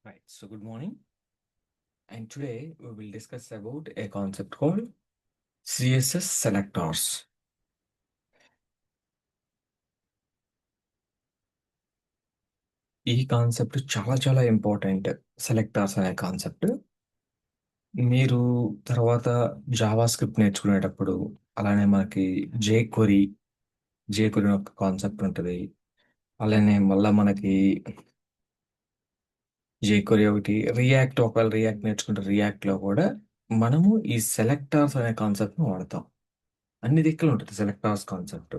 Right. So good morning. And today we will discuss about a concept called CSS selectors. ఈ concept చాలా important. సెలెక్టార్స్ అనే concept మీరు తర్వాత Java script నేర్చుకునేటప్పుడు అలానే మనకి జేక్వెరీ జేక్వెరీ ఒక కాన్సెప్ట్ ఉంటుంది. అలానే మళ్ళీ మనకి జేక్వెరీ ఒకటి రియాక్ట్, ఒకవేళ రియాక్ట్ నేర్చుకుంటే రియాక్ట్లో కూడా మనము ఈ సెలెక్టార్స్ అనే కాన్సెప్ట్ని వాడతాం. అన్ని దిక్కులు ఉంటుంది సెలెక్టార్స్ కాన్సెప్ట్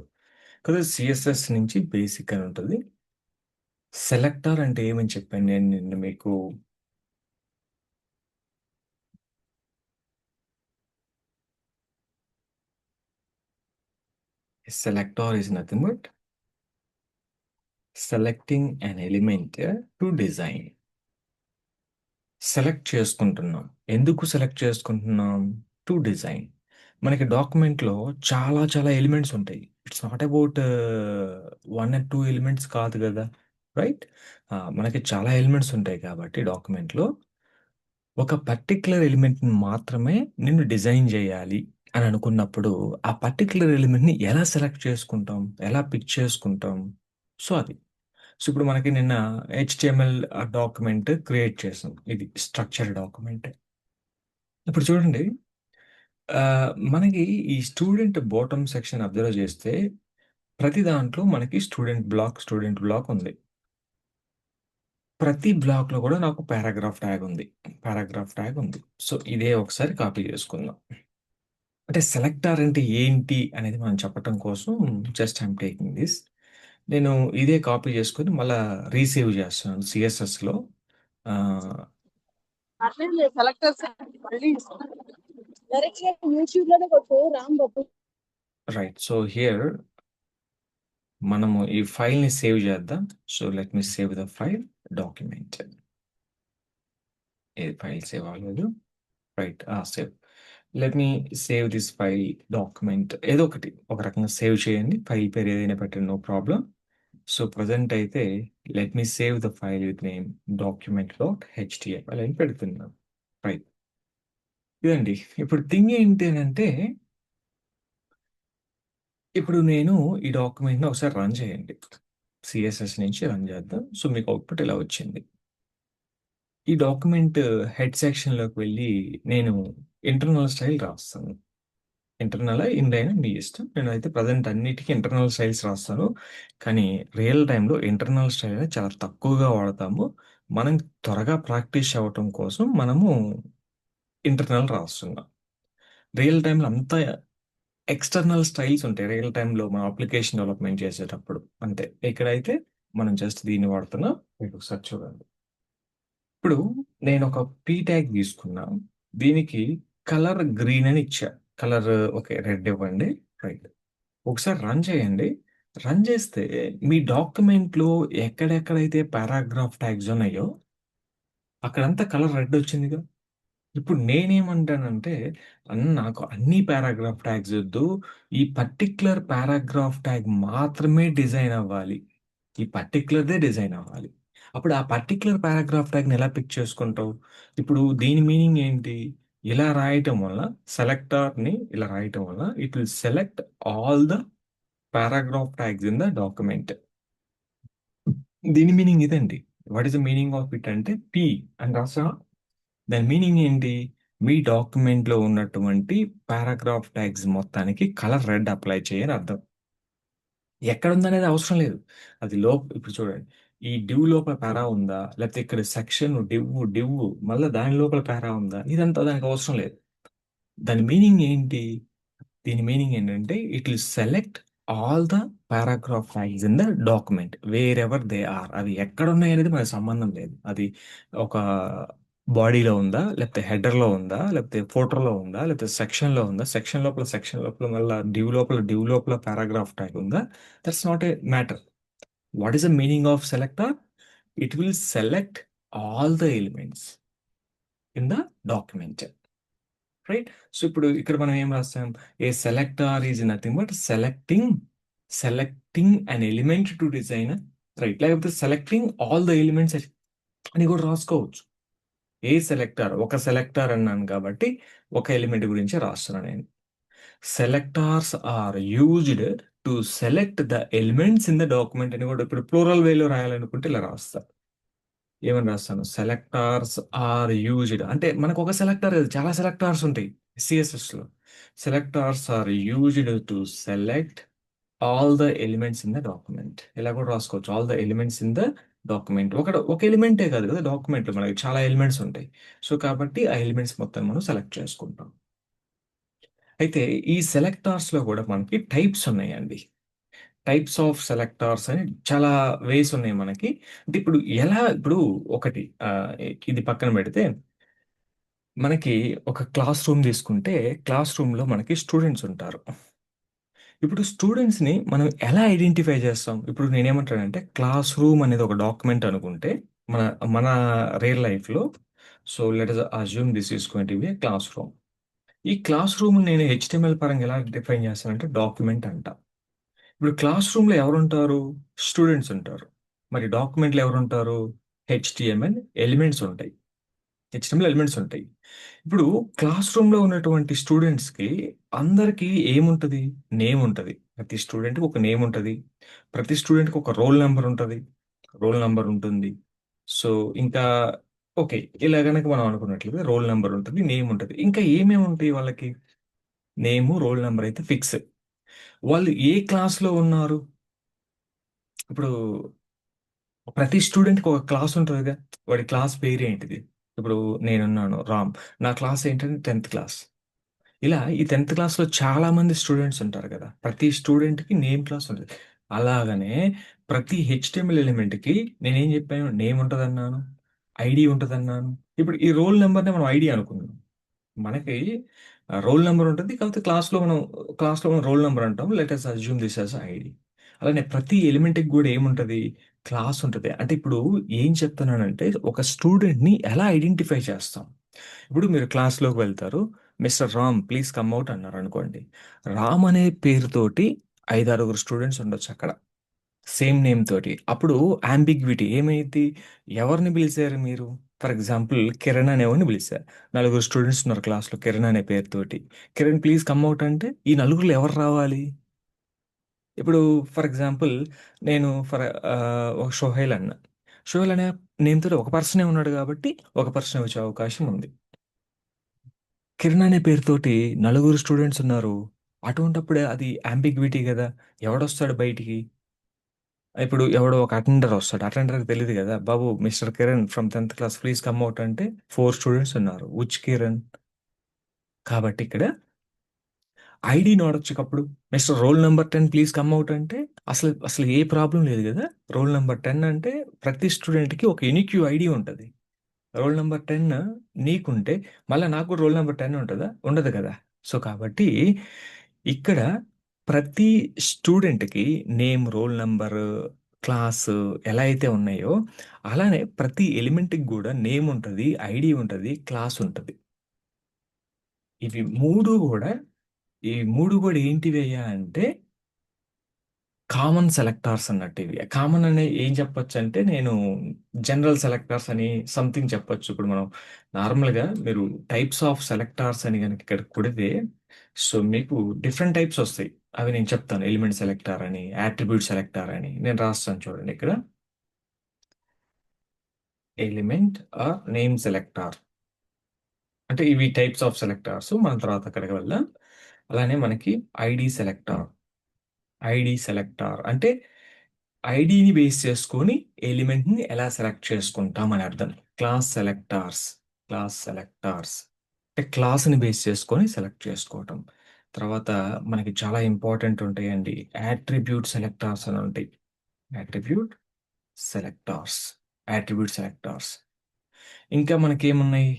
కదా. సిఎస్ఎస్ నుంచి బేసిక్ అని ఉంటుంది. సెలెక్టర్ అంటే ఏమని చెప్పాను నేను నిన్న మీకు. Selector is nothing but selecting an element to design. Select చేసుకుంటున్నాం. ఎందుకు సెలెక్ట్ చేసుకుంటున్నాం? To design. మనకి డాక్యుమెంట్లో చాలా ఎలిమెంట్స్ ఉంటాయి. It's not about 1 or 2 elements కాదు కదా, రైట్? మనకి చాలా ఎలిమెంట్స్ ఉంటాయి కాబట్టి డాక్యుమెంట్లో ఒక పర్టిక్యులర్ ఎలిమెంట్ని మాత్రమే నేను డిజైన్ చేయాలి అని అనుకున్నప్పుడు ఆ పర్టిక్యులర్ ఎలిమెంట్ని ఎలా సెలెక్ట్ చేసుకుంటాం, ఎలా పిక్ చేసుకుంటాం? సో అది. సో ఇప్పుడు మనకి నిన్న హెచ్టిఎంఎల్ డాక్యుమెంట్ క్రియేట్ చేసాం. ఇది స్ట్రక్చర్ డాక్యుమెంట్. ఇప్పుడు చూడండి, ఆ, మనకి ఈ స్టూడెంట్ బాటమ్ సెక్షన్ అబ్జర్వ్ చేస్తే ప్రతి దాంట్లో మనకి స్టూడెంట్ బ్లాక్ ఉంది. ప్రతి బ్లాక్లో కూడా నాకు పారాగ్రాఫ్ ట్యాగ్ ఉంది. సో ఇదే ఒకసారి కాపీ చేసుకుందాం. అంటే సెలెక్టర్ అంటే ఏంటి అనేది మనం చెప్పటం కోసం జస్ట్ ఐమ్ టేకింగ్ దిస్. నేను ఇదే కాపీ చేసుకొని మళ్ళీ రీసేవ్ చేస్తున్నాను సిఎస్ఎస్లో. అట్లే సెలెక్టర్స్ మళ్ళీ డైరెక్ట్ గా యూట్యూబ్ లోనే కొట్టు Ram Babu. Right. So here మనము ఈ ఫైల్ని సేవ్ చేద్దాం. So let me save the file document. ఏ ఫైల్ సేవ్ అవ్వలేదు. Right, save. Let me save this file document. ఏదో ఒకటి ఒక రకంగా సేవ్ చేయండి. ఫైల్ పేరు ఏదైనా పెట్టండి, నో ప్రాబ్లం. సో ప్రజెంట్ అయితే let me save the file with name document.html అని పెడుతున్నాం. రైట్, ఇదండి. ఇప్పుడు థింగ్ ఏంటి అని అంటే, ఇప్పుడు నేను ఈ డాక్యుమెంట్ని ఒకసారి రన్ చేయండి. సిఎస్ఎస్ నుంచి రన్ చేద్దాం. సో మీకు అవుట్పుట్ ఇలా వచ్చింది. ఈ డాక్యుమెంట్ హెడ్ సెక్షన్లోకి వెళ్ళి నేను ఇంటర్నల్ స్టైల్ రాస్తాను. ఇంటర్నల్ ఇండ్ అయినా మీ ఇష్టం. నేనైతే ప్రజెంట్ అన్నిటికీ ఇంటర్నల్ స్టైల్స్ రాస్తాను. కానీ రియల్ టైంలో ఇంటర్నల్ స్టైల్ అనేది చాలా తక్కువగా వాడతాము. మనం త్వరగా ప్రాక్టీస్ అవ్వటం కోసం మనము ఇంటర్నల్ రాస్తున్నాం. రియల్ టైంలో అంతా ఎక్స్టర్నల్ స్టైల్స్ ఉంటాయి. రియల్ టైంలో మనం అప్లికేషన్ డెవలప్మెంట్ చేసేటప్పుడు అంతే. ఇక్కడైతే మనం జస్ట్ దీన్ని వాడుతున్నాం. మీకు ఒకసారి చూడండి. ఇప్పుడు నేను ఒక పీ ట్యాగ్ తీసుకున్నా. దీనికి కలర్ గ్రీన్ అని ఇచ్చా. కలర్ ఓకే, రెడ్ ఇవ్వండి. రైట్, ఒకసారి రన్ చేయండి. రన్ చేస్తే మీ డాక్యుమెంట్లో ఎక్కడెక్కడైతే పారాగ్రాఫ్ ట్యాగ్స్ ఉన్నాయో అక్కడంతా కలర్ రెడ్ వచ్చిందిగా. ఇప్పుడు నేనేమంటానంటే, నాకు అన్ని పారాగ్రాఫ్ ట్యాగ్స్ వద్దు, ఈ పర్టిక్యులర్ పారాగ్రాఫ్ ట్యాగ్ మాత్రమే డిజైన్ అవ్వాలి, ఈ పర్టిక్యులర్దే డిజైన్ అవ్వాలి. అప్పుడు ఆ పర్టిక్యులర్ పారాగ్రాఫ్ ట్యాగ్ని ఎలా పిక్ చేసుకుంటావు? ఇప్పుడు దీని మీనింగ్ ఏంటి? ఇలా రాయటం వల్ల, సెలెక్టర్ని ఇలా రాయటం వల్ల it will select all the paragraph tags in the document. దీని మీనింగ్ ఇదండి. What is the meaning of it అంటే పి అని రాసా. దాని మీనింగ్ ఏంటి? మీ డాక్యుమెంట్లో ఉన్నటువంటి పారాగ్రాఫ్ ట్యాగ్స్ మొత్తానికి కలర్ రెడ్ అప్లై చేయని అర్థం. ఎక్కడ ఉందనేది అవసరం లేదు. అది ఇప్పుడు చూడండి, ఈ డివ్ లోపల పారా ఉందా, లేకపోతే ఇక్కడ సెక్షన్ డివ్ మళ్ళీ దాని లోపల పారా ఉందా, ఇదంతా దానికి అవసరం లేదు. దాని మీనింగ్ ఏంటి? దీని మీనింగ్ ఏంటంటే it will select all the paragraph tags in the document wherever they are. అవి ఎక్కడ ఉన్నాయి అనేది మనకు సంబంధం లేదు. అది ఒక బాడీలో ఉందా, లేకపోతే హెడర్లో ఉందా, లేకపోతే ఫోటోలో ఉందా, లేకపోతే సెక్షన్లో ఉందా, సెక్షన్ లోపల మళ్ళీ డివ్ లోపల పారాగ్రాఫ్ ట్యాగ్ ఉందా, that's not a matter. What is the meaning of selector? It will select all the elements in the document. Right. So ఇప్పుడు ఇక్కడ మనం ఏం రాస్తాం? ఏ selector is nothing but selecting an element to design. Right, లేకపోతే selecting all the elements. అని కూడా రాసుకోవచ్చు. ఏ సెలెక్టార్, ఒక సెలెక్టార్ అన్నాను కాబట్టి ఒక ఎలిమెంట్ గురించి రాస్తున్నాను నేను. Selectors are used to select the elements in the document అని కూడా ఇప్పుడు ప్లూరల్ వేలో రాయాలనుకుంటే ఇలా రాస్తా. ఏమని రాస్తాను? సెలెక్టార్స్ ఆర్ యూజ్డ్ అంటే మనకు ఒక సెలెక్టార్ కాదు, చాలా సెలెక్టార్స్ ఉంటాయి సిఎస్ఎస్లో. Selectors are used to select all the elements in the document. ఇలా కూడా రాసుకోవచ్చు, all the elements in the document. ఒక ఎలిమెంటే కాదు కదా డాక్యుమెంట్లో, మనకి చాలా ఎలిమెంట్స్ ఉంటాయి. సో కాబట్టి ఆ ఎలిమెంట్స్ మొత్తం మనం సెలెక్ట్ చేసుకుంటాం. అయితే ఈ సెలెక్టార్స్లో కూడా మనకి టైప్స్ ఉన్నాయండి. టైప్స్ ఆఫ్ సెలెక్టార్స్ అని చాలా వేస్ ఉన్నాయి మనకి. అంటే ఇప్పుడు ఒకటి ఇది పక్కన పెడితే మనకి ఒక క్లాస్ రూమ్ తీసుకుంటే, క్లాస్ రూమ్లో మనకి స్టూడెంట్స్ ఉంటారు. ఇప్పుడు స్టూడెంట్స్ని మనం ఎలా ఐడెంటిఫై చేస్తాం? ఇప్పుడు నేనేమంటానంటే క్లాస్ రూమ్ అనేది ఒక డాక్యుమెంట్ అనుకుంటే మన మన రియల్ లైఫ్లో. So let us assume this is going to be a classroom. ఈ క్లాస్ రూమ్ నేను హెచ్టిఎంఎల్ పరంగా ఎలా డిఫైన్ చేస్తానంటే డాక్యుమెంట్ అంట. ఇప్పుడు క్లాస్ రూమ్లో ఎవరుంటారు? స్టూడెంట్స్ ఉంటారు. మరి డాక్యుమెంట్లో ఎవరుంటారు? హెచ్టిఎంఎల్ ఎలిమెంట్స్ ఉంటాయి. హెచ్టిఎంఎల్ ఎలిమెంట్స్ ఉంటాయి. ఇప్పుడు క్లాస్ రూమ్లో ఉన్నటువంటి స్టూడెంట్స్కి అందరికీ ఏముంటుంది? నేమ్ ఉంటుంది. ప్రతి స్టూడెంట్కి ఒక నేమ్ ఉంటుంది. ప్రతి స్టూడెంట్కి ఒక రోల్ నెంబర్ ఉంటుంది. రోల్ నెంబర్ ఉంటుంది. సో ఇంకా ఓకే, ఇలా కనుక మనం అనుకున్నట్లయితే రోల్ నెంబర్ ఉంటుంది, నేమ్ ఉంటుంది. ఇంకా ఏమేమి ఉంటాయి వాళ్ళకి? నేము, రోల్ నెంబర్ అయితే ఫిక్స్. వాళ్ళు ఏ క్లాస్లో ఉన్నారు? ఇప్పుడు ప్రతి స్టూడెంట్కి ఒక క్లాస్ ఉంటుందిగా. వాడి క్లాస్ పేరు ఏంటిది? ఇప్పుడు నేనున్నాను రామ్. నా క్లాస్ ఏంటంటే 10th క్లాస్. ఇలా ఈ 10th క్లాస్లో చాలా మంది స్టూడెంట్స్ ఉంటారు కదా. ప్రతి స్టూడెంట్కి నేమ్ క్లాస్ ఉంటుంది. అలాగనే ప్రతి హెచ్టిఎంఎల్ ఎలిమెంట్కి నేనేం చెప్పాను? నేమ్ ఉంటుందన్నాను, ఐడి ఉంటుందన్నాను. ఇప్పుడు ఈ రోల్ నెంబర్నే మనం ఐడి అనుకున్నాం. మనకి రోల్ నెంబర్ ఉంటుంది, కాకపోతే క్లాస్లో మనం రోల్ నెంబర్ అంటాం. Let us assume this as ID. అలానే ప్రతి ఎలిమెంట్కి కూడా ఏముంటుంది? క్లాస్ ఉంటుంది. అంటే ఇప్పుడు ఏం చెప్తున్నానంటే ఒక స్టూడెంట్ని ఎలా ఐడెంటిఫై చేస్తాం? ఇప్పుడు మీరు క్లాస్లోకి వెళ్తారు, mister Ram please come out అన్నారు అనుకోండి. రామ్ అనే పేరుతోటి 5-6 స్టూడెంట్స్ ఉండొచ్చు అక్కడ, సేమ్ నేమ్ తోటి. అప్పుడు అంబిగ్విటీ ఏమైంది? ఎవరిని పిలిచారు మీరు? ఫర్ ఎగ్జాంపుల్ కిరణ్ అనేవాడిని పిలిచారు. 4 స్టూడెంట్స్ ఉన్నారు క్లాస్లో కిరణ్ అనే పేరుతోటి. కిరణ్ ప్లీజ్ కమ్ అవుట్ అంటే ఈ నలుగురిలో ఎవరు రావాలి? ఇప్పుడు ఫర్ ఎగ్జాంపుల్ నేను ఒక షోహైల్ అన్న. షోహైల్ అనే నేమ్ తోటి ఒక పర్సనే ఉన్నాడు కాబట్టి ఒక పర్సన్ వచ్చే అవకాశం ఉంది. కిరణ్ అనే పేరుతోటి 4 స్టూడెంట్స్ ఉన్నారు. అటువంటప్పుడే అది అంబిగ్విటీ కదా. ఎవడొస్తాడు బయటికి? ఇప్పుడు ఎవడో ఒక అటెండర్ వస్తాడు. అటెండర్‌కి తెలీదు గదా! బాబు mister Kiran from 10th class please come out అంటే 4 స్టూడెంట్స్ ఉన్నారు. విచ్ కిరణ్? కాబట్టి ఇక్కడ ఐడీని వాడొచ్చుకప్పుడు. Mister roll number 10 please come out అంటే అసలు ఏ ప్రాబ్లమ్ లేదు గదా! రోల్ నంబర్ 10 అంటే ప్రతి స్టూడెంట్‌కి ఒక యూనిక్ ఐడీ ఉంటది. రోల్ నంబర్ 10 నీకుంటే మళ్ళా నాకు కూడా రోల్ నంబర్ 10 ఉంటదా? ఉండదు కదా! సో, కాబట్టి ఇక్కడ ప్రతి స్టూడెంట్‌కి నేమ్, రోల్ నంబరు, క్లాసు ఎలా అయితే ఉన్నాయో, అలానే ప్రతి ఎలిమెంట్‌కి గూడా నేమ్ ఉంటది, ఐడీ ఉంటది, క్లాస్ ఉంటది. ఇవి 3 గూడా ఈ 3 గూడా ఏంటివయ్యా అంటే కామన్ సెలెక్టార్స్ అన్నట్టు ఇవి. కామన్ అని ఏం చెప్పొచ్చంటే, నేను జనరల్ సెలెక్టార్స్ అని సంథింగ్ చెప్పొచ్చు. ఇప్పుడు మనం నార్మల్‌గా మీరు టైప్స్ ఆఫ్ సెలెక్టార్స్ అని గనుక ఇక్కడ కొడితే, సో, మీకు డిఫరెంట్ టైప్స్ ఒస్తాయి. అవి నేను చెప్తాను. ఎలిమెంట్ సెలెక్టార్ అని, యాట్రిబ్యూట్ సెలెక్టార్ అని. నేను రాస్తాను చూడండి ఇక్కడ. Element or name selector. అంటే ఇవి టైప్స్ ఆఫ్ సెలెక్టార్స్. మనం తర్వాత అక్కడికి వెళ్దాం. అలానే మనకి ఐడీ సెలెక్టార్. ఐడీ సెలెక్టార్ అంటే ఐడీని బేస్ చేసుకొని ఎలిమెంట్‌ని ఎలా సెలెక్ట్ చేసుకుంటాం అని అర్థం. క్లాస్ సెలెక్టార్స్, క్లాస్ సెలెక్టార్స్ అంటే క్లాస్‌ని బేస్ చేసుకొని సెలెక్ట్ చేసుకోవటం. తర్వాత మనకి చాలా ఇంపార్టెంట్ ఉంటాయండి. యాట్రిబ్యూట్ సెలెక్టార్స్ అని ఉంటాయి. Attribute selectors, attribute selectors. ఇంకా మనకేమున్నాయి?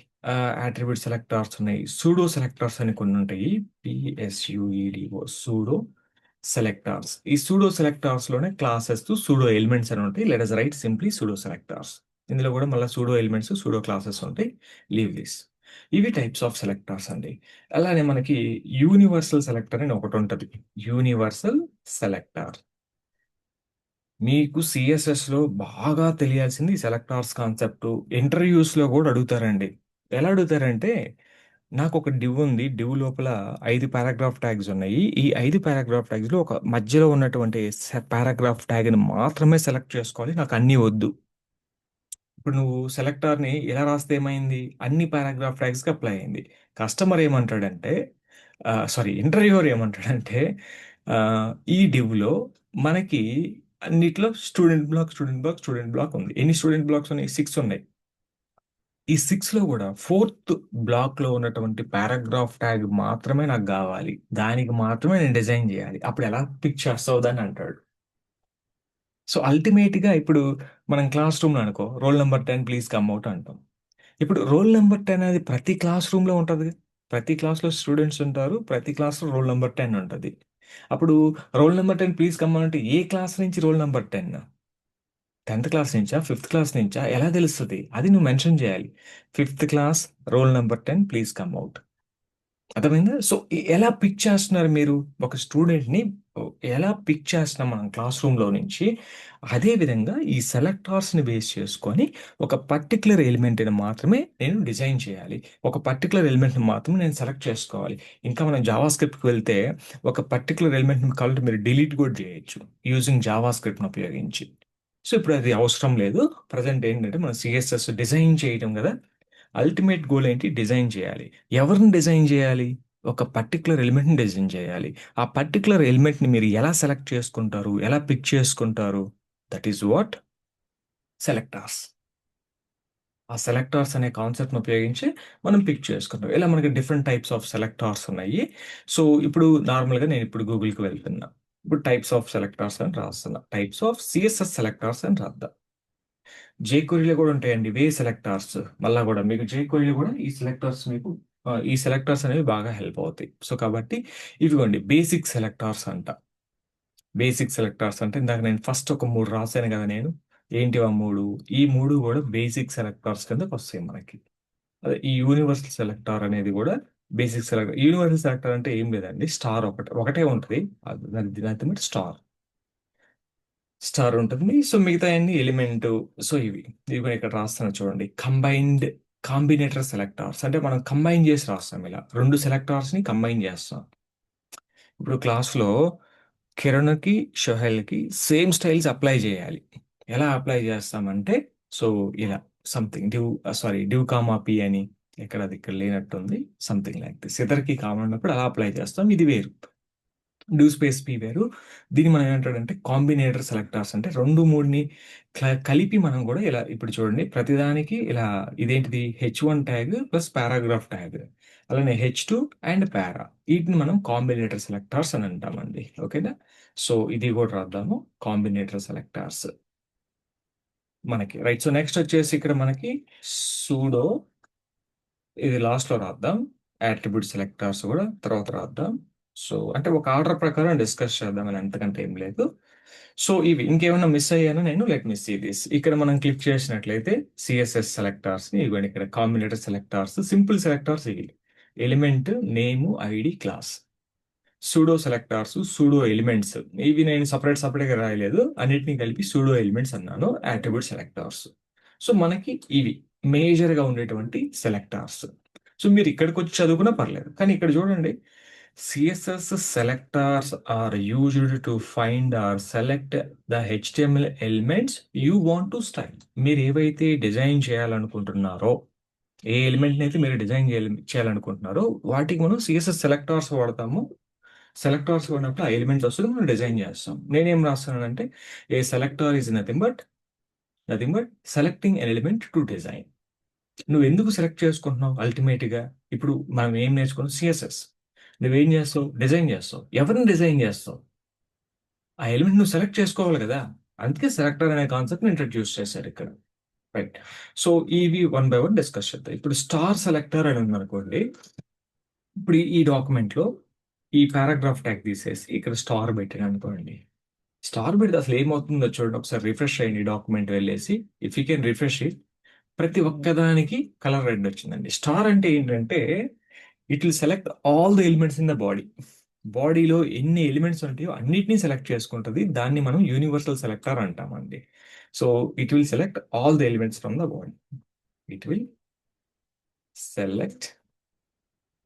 యాట్రిబ్యూట్ సెలెక్టార్స్ ఉన్నాయి. సూడో సెలెక్టార్స్ అని కొన్ని ఉంటాయి. P S U E D O pseudo selectors. ఈ సూడో సెలెక్టార్స్‌లోనే క్లాసెస్, సూడో ఎలిమెంట్స్ అని ఉంటాయి. Let us write simply pseudo selectors. ఇందులో కూడా మళ్ళా సూడో ఎలిమెంట్స్, సూడో క్లాసెస్ ఉంటాయి. Leave this. ఇవి టైప్స్ ఆఫ్ సెలెక్టార్స్ అండి. అలానే మనకి యూనివర్సల్ సెలెక్టర్ అని ఒకటుంటది. Universal selector. మీకు సిఎస్ఎస్లో బాగా తెలియాల్సింది సెలెక్టార్స్ కాన్సెప్ట్. ఇంటర్వ్యూస్లో కూడా అడుగుతారండి. ఎలా అడుగుతారంటే, నాకు ఒక డివ్ ఉంది. డివ్ లోపల 5 పారాగ్రాఫ్ ట్యాగ్స్ ఉన్నాయి. ఈ 5 పారాగ్రాఫ్ ట్యాగ్స్లో ఒక మధ్యలో ఉన్నటువంటి పారాగ్రాఫ్ ట్యాగ్ని మాత్రమే సెలెక్ట్ చేసుకోవాలి, నాకు అన్నీ వద్దు. ఇప్పుడు నువ్వు సెలెక్టార్ని ఎలా రాస్తే ఏమైంది, అన్ని పారాగ్రాఫ్ ట్యాగ్స్కి అప్లై అయింది. కస్టమర్ ఏమంటాడంటే, సారీ, ఇంటర్వ్యూవర్ ఏమంటాడంటే, ఆ, ఈ డివ్లో మనకి అన్నిట్లో స్టూడెంట్ బ్లాక్ ఉంది. ఎన్ని స్టూడెంట్ బ్లాక్స్ ఉన్నాయి? 6 ఉన్నాయి. ఈ 6లో కూడా ఫోర్త్ బ్లాక్లో ఉన్నటువంటి పారాగ్రాఫ్ ట్యాగ్ మాత్రమే నాకు కావాలి, దానికి మాత్రమే నేను డిజైన్ చేయాలి. అప్పుడు ఎలా పిక్ చేస్తావు దాన్ని అంటాడు. సో అల్టిమేట్గా ఇప్పుడు మనం క్లాస్ రూమ్లో అనుకో, roll number 10 please come out అంటాం. ఇప్పుడు రోల్ నెంబర్ 10 అనేది ప్రతి క్లాస్ రూమ్లో ఉంటుంది. ప్రతి క్లాస్లో స్టూడెంట్స్ ఉంటారు, ప్రతి క్లాస్లో రోల్ నెంబర్ 10 ఉంటుంది. అప్పుడు రోల్ నెంబర్ 10 ప్లీజ్ కమ్ అంటే ఏ క్లాస్ నుంచి రోల్ నెంబర్ 10? 10th క్లాస్ నుంచా, 5th క్లాస్ నుంచా, ఎలా తెలుస్తుంది? అది నువ్వు మెన్షన్ చేయాలి. 5th class, roll number 10 please come out. అర్థమైందా? సో ఎలా పిక్ చేస్తున్నారు మీరు ఒక స్టూడెంట్ని? ఎలా పిక్ చేస్తున్నాం మనం క్లాస్ రూమ్లో నుంచి? అదే విధంగా ఈ సెలెక్టార్స్ని బేస్ చేసుకొని ఒక పర్టికులర్ ఎలిమెంట్ని మాత్రమే నేను డిజైన్ చేయాలి, ఒక పర్టికులర్ ఎలిమెంట్ని మాత్రమే నేను సెలెక్ట్ చేసుకోవాలి. ఇంకా మనం జావా స్క్రిప్ట్కి వెళ్తే ఒక పర్టికులర్ ఎలిమెంట్ని కావాలంటే మీరు డిలీట్ కూడా చేయొచ్చు యూజింగ్ జావా స్క్రిప్ట్ని ఉపయోగించి. సో ఇప్పుడు అది అవసరం లేదు. ప్రజెంట్ ఏంటంటే మనం సిఎస్ఎస్ డిజైన్ చేయడం కదా. అల్టిమేట్ గోల్ ఏంటి? డిజైన్ చేయాలి. ఎవరిని డిజైన్ చేయాలి? ఒక పర్టికులర్ ఎలిమెంట్ని డిజైన్ చేయాలి. ఆ పర్టికులర్ ఎలిమెంట్ని మీరు ఎలా సెలెక్ట్ చేసుకుంటారు, ఎలా పిక్ చేసుకుంటారు? That is what selectors. ఆ సెలెక్టార్స్ అనే కాన్సెప్ట్ని ఉపయోగించి మనం పిక్ చేసుకుంటాం. ఇలా మనకి డిఫరెంట్ టైప్స్ ఆఫ్ సెలెక్టార్స్ ఉన్నాయి. సో ఇప్పుడు నార్మల్గా నేను ఇప్పుడు గూగుల్కి వెళ్తున్నా. ఇప్పుడు టైప్స్ ఆఫ్ సెలెక్టార్స్ అని రాస్తున్నా. టైప్స్ ఆఫ్ సిఎస్ఎస్ సెలెక్టార్స్ అని రాద్దాం. జేక్వెరీలో కూడా ఉంటాయండి వే సెలెక్టార్స్. మళ్ళా కూడా మీకు జేక్వెరీలో కూడా ఈ సెలెక్టార్స్ మీకు ఈ సెలెక్టార్స్ అనేవి బాగా హెల్ప్ అవుతాయి. సో కాబట్టి ఇవిగోండి బేసిక్ సెలెక్టార్స్ అంట. బేసిక్ సెలెక్టార్స్ అంటే ఇందాక నేను ఫస్ట్ ఒక 3 రాశాను కదా నేను. ఏంటి ఆ 3? ఈ 3 కూడా బేసిక్ సెలెక్టార్స్ కిందకి వస్తాయి మనకి. అదే ఈ యూనివర్సల్ సెలెక్టార్ అనేది కూడా బేసిక్ సెలెక్టర్. యూనివర్సల్ సెలెక్టర్ అంటే ఏం లేదండి, స్టార్ ఒకటే ఒకటే ఉంటుంది. దాని స్టార్. స్టార్ ఉంటుంది. సో మిగతా అన్ని ఎలిమెంట్. సో ఇవి ఇక్కడ రాస్తాను చూడండి. కాంబినేటర్ సెలెక్టార్స్ అంటే మనం కంబైన్ చేసి రాస్తాం. ఇలా 2 సెలెక్టార్స్ని కంబైన్ చేస్తాం. ఇప్పుడు క్లాస్లో కిరణ్కి, షోహెల్కి సేమ్ స్టైల్స్ అప్లై చేయాలి. ఎలా అప్లై చేస్తామంటే, సో ఇలా సంథింగ్ డివ్ కామా పి అని ఇక్కడ లేనట్టుంది. Something like this. ఇద్దరికి కామన్ ఉన్నప్పుడు అలా అప్లై చేస్తాం. ఇది వేరు. డ్యూ స్పేస్ పి వేరు. దీన్ని మనం ఏమంటాడంటే కాంబినేటర్ సెలెక్టార్స్ అంటే 2 3ని కలిపి మనం కూడా ఇలా ఇప్పుడు చూడండి ప్రతిదానికి ఇలా ఇదేంటిది H1 tag plus paragraph tag, అలానే H2 అండ్ పారా. వీటిని మనం కాంబినేటర్ సెలెక్టార్స్ అని అంటామండి. ఓకేనా? సో ఇది కూడా రాద్దాము, కాంబినేటర్ సెలెక్టార్స్ మనకి. రైట్. సో నెక్స్ట్ వచ్చేసి ఇక్కడ మనకి సూడో, ఇది లాస్ట్లో రాద్దాం. యాట్రిబ్యూట్ సెలెక్టార్స్ కూడా తర్వాత రాద్దాం. సో అంటే ఒక ఆర్డర్ ప్రకారం డిస్కస్ చేద్దాం అని, అంతకంటే ఏం లేదు. సో ఇవి ఇంకేమైనా మిస్ అయ్యానో నేను లెట్ మిస్ సీ దిస్. ఇక్కడ మనం క్లిక్ చేసినట్లయితే సిఎస్ఎస్ సెలెక్టార్స్ ని ఇవ్వండి. ఇక్కడ కాంబినేటర్ సెలెక్టార్స్, సింపుల్ సెలెక్టార్స్ ఇవి. Element, name, ID, class. Pseudo selectors, pseudo elements. ఇవి నేను సపరేట్గా రాయలేదు, అన్నిటిని కలిపి సూడో ఎలిమెంట్స్ అన్నాను. Attribute selectors. సో మనకి ఇవి మేజర్గా ఉండేటువంటి సెలెక్టార్స్. సో మీరు ఇక్కడికి వచ్చి చదువుకున్నా పర్లేదు, కానీ ఇక్కడ చూడండి, CSS selectors are used to find or select the HTML elements you want to style. మీరు ఏవైతే డిజైన్ చేయాలనుకుంటున్నారో, ఏ ఎలిమెంట్ని అయితే మీరు డిజైన్ చేయాలనుకుంటున్నారో వాటికి మనం సిఎస్ఎస్ సెలెక్టార్స్ వాడతాము. సెలెక్టార్స్ ఉన్నప్పుడు ఆ ఎలిమెంట్స్ వస్తుంది, మనం డిజైన్ చేస్తాం. నేనేం రాస్తున్నానంటే, a selector is nothing but selecting an element to design. నువ్వు ఎందుకు సెలెక్ట్ చేసుకుంటున్నావు అల్టిమేట్గా? ఇప్పుడు మనం ఏం నేర్చుకున్నాం? సిఎస్ఎస్. నువ్వేం చేస్తావు? డిజైన్ చేస్తావు. ఎవరిని డిజైన్ చేస్తావు? ఆ ఎలిమెంట్ నువ్వు సెలెక్ట్ చేసుకోవాలి కదా. అందుకే సెలెక్టర్ అనే కాన్సెప్ట్ ఇంట్రడ్యూస్ చేశారు ఇక్కడ. రైట్. సో ఇవి 1 by 1 డిస్కస్ చేద్దాం. ఇప్పుడు స్టార్ సెలెక్టర్ అని ఉందనుకోండి. ఇప్పుడు ఈ డాక్యుమెంట్లో ఈ పారాగ్రాఫ్ ట్యాగ్ తీసేసి ఇక్కడ స్టార్ పెట్టాను అనుకోండి. స్టార్ పెడితే అసలు ఏమవుతుందో చూడండి. ఒకసారి రిఫ్రెష్ అయ్యింది డాక్యుమెంట్ వెళ్ళేసి. If you can refresh it, ప్రతి ఒక్కదానికి కలర్ రెడ్ వచ్చిందండి. స్టార్ అంటే ఏంటంటే it will select all the elements in the body. బాడీలో ఎన్ని ఎలిమెంట్స్ ఉంటాయో అన్నిటిని సెలెక్ట్ చేసుకుంటుంది. దాన్ని మనం యూనివర్సల్ సెలెక్టర్ అంటామండి. So it will select all the elements from the body. It will select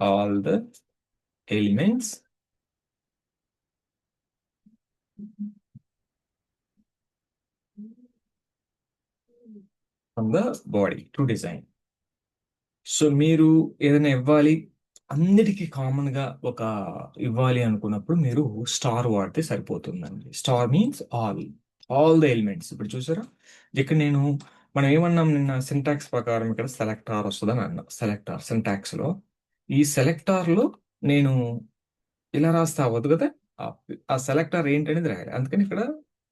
all the elements from the body to design. So మీరు ఏదైనా ఇవ్వాలి, అన్నిటికీ కామన్ గా ఒక ఇవ్వాలి అనుకున్నప్పుడు మీరు స్టార్ వాడితే సరిపోతుందండి. Star means all the elements. ఇప్పుడు చూసారా, ఇక్కడ నేను మనం ఏమన్నాం నిన్న, సింటాక్స్ ప్రకారం ఇక్కడ సెలెక్టార్ వస్తుందని అన్నా. సెలెక్టార్ సింటాక్స్ లో, ఈ సెలెక్టార్ లో నేను ఇలా రాస్తే అవ్వదు కదా. ఆ ఆ సెలెక్టార్ ఏంటనేది రాయాలి. అందుకని ఇక్కడ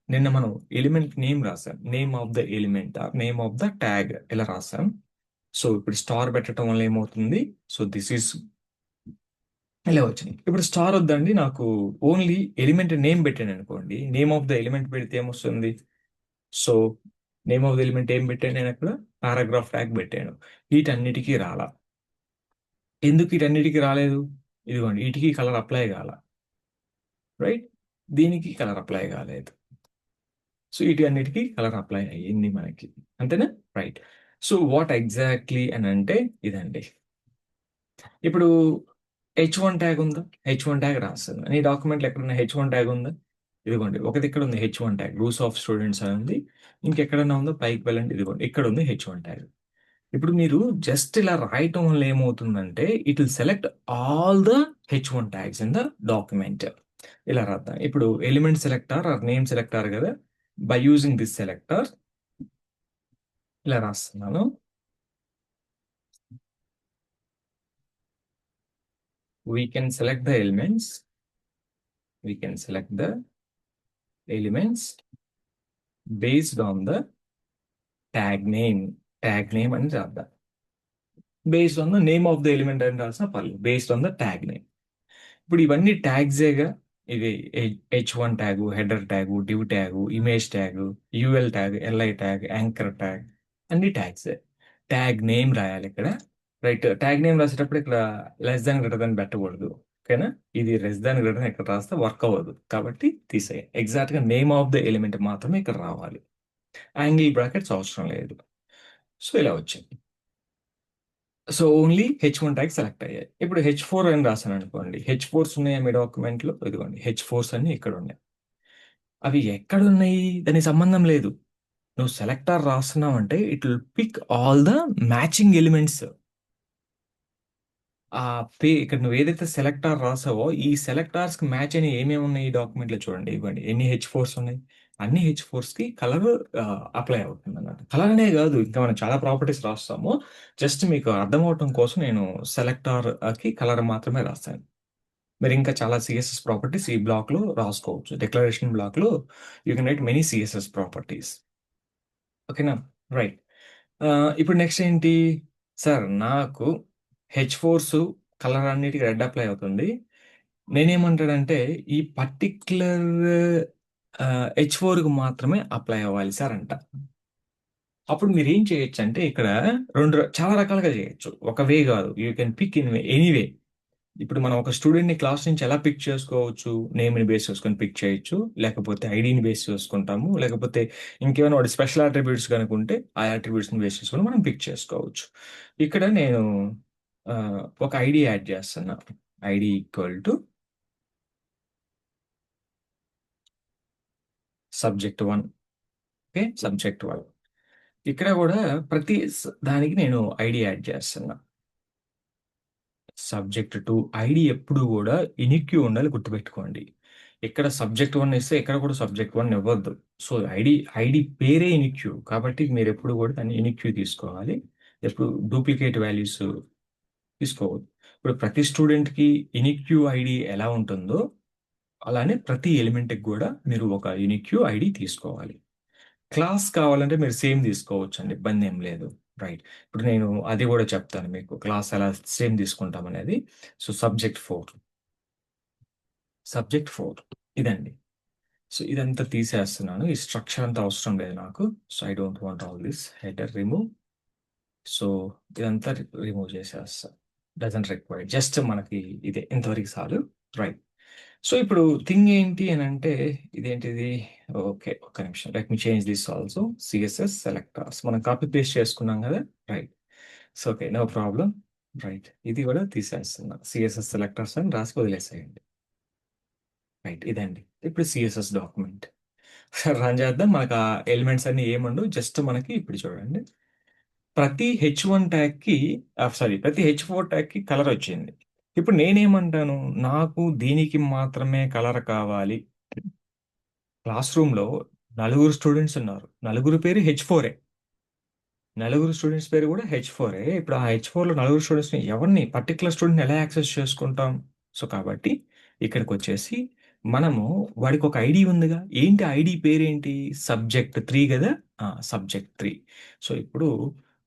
నిన్న మనం ఎలిమెంట్ నేమ్ రాసాం, name of the element or name of the tag ఇలా రాసాం. సో ఇప్పుడు స్టార్ పెట్టడం వల్ల ఏమవుతుంది, సో దిస్ ఈస్ ఇలా వచ్చింది. ఇప్పుడు స్టార్ వద్దండి, నాకు ఓన్లీ ఎలిమెంట్ నేమ్ పెట్టాను అనుకోండి, నేమ్ ఆఫ్ ద ఎలిమెంట్ పెడితే ఏమొస్తుంది. So name of the element ఏం పెట్టాను నేను అక్కడ, పారాగ్రాఫ్ ట్యాగ్ పెట్టాను. వీటన్నిటికీ రాలా. ఎందుకు వీటన్నిటికీ రాలేదు, ఇదిగోండి వీటికి కలర్ అప్లై కాల, రైట్, దీనికి కలర్ అప్లై కాలేదు. సో వీటి అన్నిటికీ కలర్ అప్లై అయ్యింది మనకి, అంతేనా, రైట్. సో వాట్ ఎగ్జాక్ట్లీ అని అంటే ఇదండి. ఇప్పుడు H1 ట్యాగ్ ఉందా, H1 ట్యాగ్ రాస్తుంది. నీ డాక్యుమెంట్లో ఎక్కడన్నా H1 ట్యాగ్ ఉందా, ఇదిగోండి ఒకటి ఇక్కడ ఉంది H1 tag, rules of students అని ఉంది. ఇంకెక్కడన్నా ఉందో పైకి వెళ్ళండి, ఇదిగోండి ఇక్కడ ఉంది H1 ట్యాగ్. ఇప్పుడు మీరు జస్ట్ ఇలా రాయటం వల్ల ఏమవుతుందంటే it will select all the H1 tags in the document. ఇలా రాద్దాం. ఇప్పుడు element selector or name selector కదా, బై యూజింగ్ దిస్ సెలెక్టర్ ఇలా రాస్తున్నాను. We can select the elements. We can select the elements based on the tag name. Tag name అని రాద్దాం. Based on the name of the element అని రాసిన పర్లేదు. Based on the tag name. ఇప్పుడు ఇవన్నీ ట్యాగ్సేగా. ఇది H1 tag, header tag, div tag, image tag, UL tag, LI tag, anchor tag, అన్ని ట్యాగ్సే. ట్యాగ్ నేమ్ రాయాలి ఇక్కడ, రైట్. ట్యాగ్ నేమ్ రాసేటప్పుడు ఇక్కడ లెస్ దాన్ గ్రేటర్ దాన్ పెట్టకూడదు, ఓకేనా. ఇది లెస్ దాన్ గ్రేటర్ దాన్ ఇక్కడ రాస్తే వర్క్ అవ్వదు, కాబట్టి తీసేయాలి. ఎగ్జాక్ట్ గా నేమ్ ఆఫ్ ద ఎలిమెంట్ మాత్రమే ఇక్కడ రావాలి. యాంగిల్ బ్రాకెట్స్ అవసరం లేదు. సో ఇలా వచ్చింది. So only H1 tag select అయ్యాయి. ఇప్పుడు H4 అని రాశాను అనుకోండి, H4s ఉన్నాయా మీ డాక్యుమెంట్లో, ఇదిగోండి H4s అన్ని ఇక్కడ ఉన్నాయి. అవి ఎక్కడ ఉన్నాయి దానికి సంబంధం లేదు. నువ్వు సెలెక్టర్ రాస్తున్నావు అంటే it will pick all the matching elements. ఆ ఇక్కడ నువ్వు ఏదైతే సెలెక్టర్ రాసావో ఈ సెలెక్టార్స్ కి మ్యాచ్ అని ఏమేమి ఉన్నాయి ఈ డాక్యుమెంట్ లో చూడండి. ఇవ్వండి ఎన్ని H4s ఉన్నాయి, అన్ని H4s కి కలర్ అప్లై అవుతుంది అన్నమాట. కలర్ అనే కాదు, ఇంకా మనం చాలా ప్రాపర్టీస్ రాస్తాము. జస్ట్ మీకు అర్థం అవటం కోసం నేను సెలెక్టార్ కి కలర్ మాత్రమే రాస్తాను. మీరు ఇంకా చాలా సిఎస్ఎస్ ప్రాపర్టీస్ ఈ బ్లాక్ లో రాసుకోవచ్చు. డిక్లరేషన్ బ్లాక్ లో you can right many CSS properties, ఓకేనా, రైట్. ఇప్పుడు నెక్స్ట్ ఏంటి సార్, నాకు H4s కలర్ అన్నిటికీ రెడ్ అప్లై అవుతుంది. నేనేమంటాడంటే ఈ పర్టిక్యులర్ H4కి మాత్రమే అప్లై అవ్వాలి సార్ అంట. అప్పుడు మీరు ఏం చేయొచ్చు అంటే ఇక్కడ చాలా రకాలుగా చేయొచ్చు, ఒక వే కాదు. You can pick in anyway. ఇప్పుడు మనం ఒక స్టూడెంట్ని క్లాస్ నుంచి ఎలా పిక్ చేసుకోవచ్చు, నేమ్ని బేస్ చేసుకొని పిక్ చేయొచ్చు, లేకపోతే ఐడిని బేస్ చేసుకుంటాము, లేకపోతే ఇంకేమైనా వాడి స్పెషల్ అట్రిబ్యూట్స్ కనుకుంటే ఆ అట్రిబ్యూట్స్ని బేస్ చేసుకొని మనం పిక్ చేసుకోవచ్చు. ఇక్కడ నేను ఆ, ఒక ఐడి యాడ్ చేస్తున్నా. ID equal to subject1. Okay, subject1. ఇక్కడ కూడా ప్రతి దానికి నేను ఐడి యాడ్ చేస్తున్నా. subject2 ఐడి ఎప్పుడు కూడా ఇనిక్యూ ఉండాలి, గుర్తుపెట్టుకోండి. ఇక్కడ subject1 ఇస్తే ఇక్కడ కూడా subject1 ఇవ్వద్దు. సో ఐడి పేరే ఇనిక్యూ, కాబట్టి మీరు ఎప్పుడు కూడా దాన్ని ఇనిక్యూ తీసుకోవాలి. ఎప్పుడు డూప్లికేట్ వాల్యూస్ తీసుకోవద్దు. ఇప్పుడు ప్రతి స్టూడెంట్కి ఇనిక్యూ ఐడి ఎలా ఉంటుందో అలానే ప్రతి ఎలిమెంట్కి కూడా మీరు ఒక యూనిక్యూ ఐడి తీసుకోవాలి. క్లాస్ కావాలంటే మీరు సేమ్ తీసుకోవచ్చు అండి, ఇబ్బంది ఏం లేదు, రైట్. ఇప్పుడు నేను అది కూడా చెప్తాను మీకు, క్లాస్ ఎలా సేమ్ తీసుకుంటాం అనేది. సో సబ్జెక్ట్ ఫోర్ ఇదండి. సో ఇదంతా తీసేస్తున్నాను, ఈ స్ట్రక్చర్ అంతా అవసరం లేదు నాకు. So I don't want all this, header remove. So ఇదంతా రిమూవ్ చేసేస్తా, డజంట్ రిక్వైర్, జస్ట్ మనకి ఇదే ఇంతవరకు చాలు, రైట్. సో ఇప్పుడు థింగ్ ఏంటి అని అంటే ఇదేంటిది? ఓకే, ఒక్క నిమిషం, let me change this also. CSS selectors మనం కాపీ పేస్ట్ చేసుకున్నాం కదా, right. So okay, no problem. Right, ఇది కూడా తీసేస్తున్నా. సిఎస్ఎస్ సెలెక్టర్స్ అని రాసి వదిలేసేయండి. రైట్, ఇదండి ఇప్పుడు సిఎస్ఎస్ డాక్యుమెంట్. రన్ చేద్దాం. మనకు ఆ ఎలిమెంట్స్ అన్ని ఏముండవు, జస్ట్ మనకి ఇప్పుడు చూడండి, ప్రతి హెచ్1 ట్యాగ్కి, సారీ, ప్రతి హెచ్4 ట్యాగ్కి కలర్ వచ్చింది. ఇప్పుడు నేనేమంటాను, నాకు దీనికి మాత్రమే కలర్ కావాలి. క్లాస్ రూమ్లో నలుగురు స్టూడెంట్స్ ఉన్నారు, నలుగురు పేరు హెచ్4. నలుగురు స్టూడెంట్స్ పేరు కూడా హెచ్4. ఇప్పుడు ఆ హెచ్4లో నలుగురు స్టూడెంట్స్ని ఎవరిని పర్టికులర్ స్టూడెంట్ ఎలా యాక్సెస్ చేసుకుంటాం? సో కాబట్టి ఇక్కడికి వచ్చేసి మనము వాడికి ఒక ఐడి ఉందిగా, ఏంటి ఐడి పేరేంటి? సబ్జెక్ట్ 3 కదా. సబ్జెక్ట్ 3. సో ఇప్పుడు